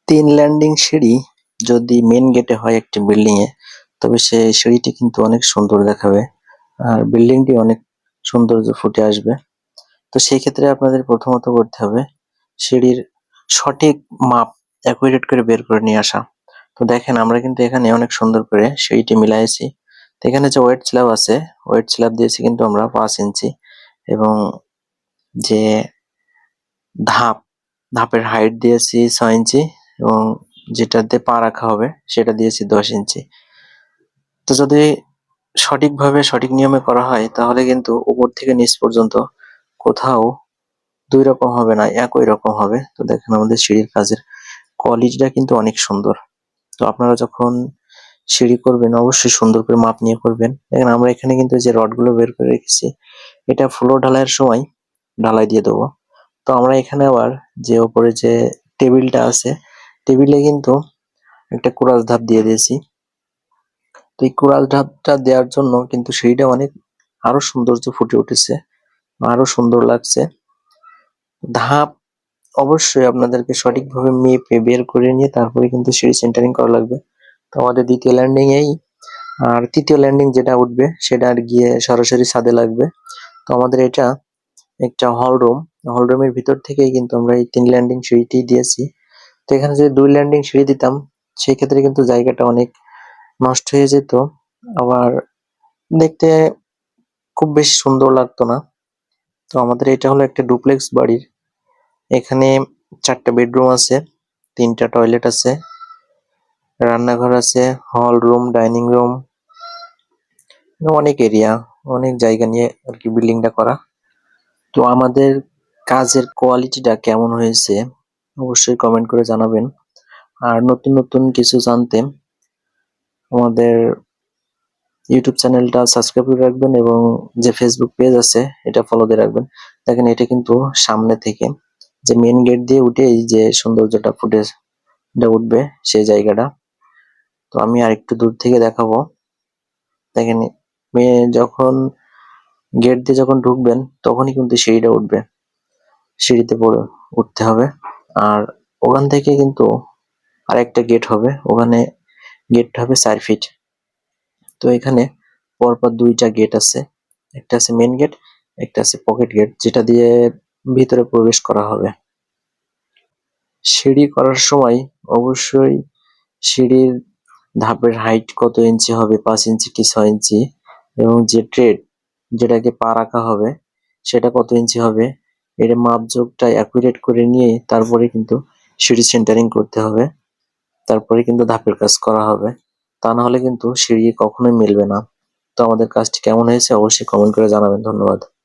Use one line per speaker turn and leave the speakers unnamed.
তিন ল্যান্ডিং সিঁড়ি যদি মেন গেটে হয় একটি বিল্ডিং এ, তবে সেই সিঁড়িটি কিন্তু অনেক সুন্দর দেখাবে আর বিল্ডিংটি অনেক সৌন্দর্য ফুটে আসবে। তো সেই ক্ষেত্রে আপনাদের প্রথমত করতে হবে সিঁড়ির সঠিক মাপ অ্যাকুরেট করে বের করে নিয়ে আসা। তো দেখেন আমরা কিন্তু এখানে অনেক সুন্দর করে সিঁড়িটি মিলাইছি। তো এখানে যে ওয়েট স্ল্যাব আছে, ওয়েট স্ল্যাব দিয়েছি কিন্তু আমরা 5 ইঞ্চি, এবং যে ধাপ ধাপের হাইট দিয়েছি 6 ইঞ্চি, এবং যেটাতে পা রাখা হবে সেটা দিয়েছি 10 ইঞ্চি। তো যদি সঠিকভাবে সঠিক নিয়মে করা হয় তাহলে কিন্তু উপর থেকে নিচ পর্যন্ত কোথাও দুই রকম হবে না, একই রকম হবে। তো দেখেন আমাদের সিঁড়ির কাজের কোয়ালিটিটা কিন্তু অনেক সুন্দর। তো আপনারা যখন সিঁড়ি করবেন অবশ্যই সুন্দর করে মাপ নিয়ে করবেন। দেখেন আমরা এখানে কিন্তু যে রডগুলো বের করে রেখেছি, এটা ফ্লোর ঢালাইয়ের সময় ঢালাই দিয়ে দেবো। তো আমরা এখানে আবার যে ওপরে যে টেবিলটা আছে, টেবিলে কিন্তু একটা কুরাস ধাপ দিয়ে দিয়েছি। তো এই কুরাস ধাপটা দেওয়ার জন্য কিন্তু সিঁড়িটা অনেক আরো সৌন্দর্য ফুটে উঠেছে, আরো সুন্দর লাগছে। ধাপ অবশ্যই আপনাদেরকে সঠিকভাবে মেপে বের করে নিয়ে তারপরে কিন্তু সিঁড়ি সেন্টারিং করা লাগবে। তো আমাদের দ্বিতীয় ল্যান্ডিং এই, আর তৃতীয় ল্যান্ডিং যেটা উঠবে সেটা আর গিয়ে সরাসরি ছাদে লাগবে। তো আমাদের এটা একটা হল রুম, হল রুমের ভিতর থেকেই কিন্তু আমরা এই 3 ল্যান্ডিং সিঁড়িটি দিয়েছি। তো এখানে যদি 2 ল্যান্ডিং সিঁড়ি দিতাম সেই ক্ষেত্রে কিন্তু জায়গাটা অনেক নষ্ট হয়ে যেত, আবার দেখতে খুব বেশি সুন্দর লাগতো না। তো আমাদের এটা হলো একটা ডুপ্লেক্স বাড়ির, এখানে 4টা বেডরুম আছে, 3টা টয়লেট আছে, রান্নাঘর আছে, হল রুম, ডাইনিং রুম, অনেক এরিয়া, অনেক জায়গা নিয়ে আর কি বিল্ডিংটা করা। তো আমাদের কাজের কোয়ালিটিটা কেমন হয়েছে অবশ্যই কমেন্ট করে জানাবেন। আর নতুন নতুন কিছু জানতে আমাদের ইউটিউব চ্যানেলটা সাবস্ক্রাইব করে রাখবেন, এবং যে ফেসবুক পেজ আছে এটা ফলো দিয়ে রাখবেন। দেখেন এটা কিন্তু সামনে থেকে যে মেন গেট দিয়ে উঠেই যে সৌন্দর্যটা ফুটে উঠবে সেই জায়গাটা। তো আমি আর একটু দূর থেকে দেখাবো। দেখেন যখন গেট দিয়ে যখন ঢুকবেন তখনই কিন্তু সিঁড়িটা উঠবে, সিঁড়িতে পড়ে উঠতে হবে। আর ওখান থেকে কিন্তু আরেকটা গেট হবে, ওখানে গেটটা হবে 4 ফিট। তো এখানে পরপর 2টা গেট আছে, একটা আছে মেন গেট, একটা আছে পকেট গেট, যেটা দিয়ে ভিতরে প্রবেশ করা হবে। সিঁড়ি করার সময় অবশ্যই সিঁড়ির ধাপের হাইট কত ইঞ্চি হবে, 5 ইঞ্চি কি 6 ইঞ্চি, এবং যে ট্রেড যেটাকে পা রাখা হবে সেটা কত ইঞ্চি হবে, এর মাপজোকটা অ্যাকুরেট করে নিয়ে তারপরে কিন্তু সিঁড়ি সেন্টারিং করতে হবে, তারপরে কিন্তু ধাপের কাজ করা হবে। তা না হলে কিন্তু সিঁড়ি কখনোই মিলবে না। তো আমাদের কাজটি কেমন হয়েছে অবশ্যই কমেন্ট করে জানাবেন। ধন্যবাদ।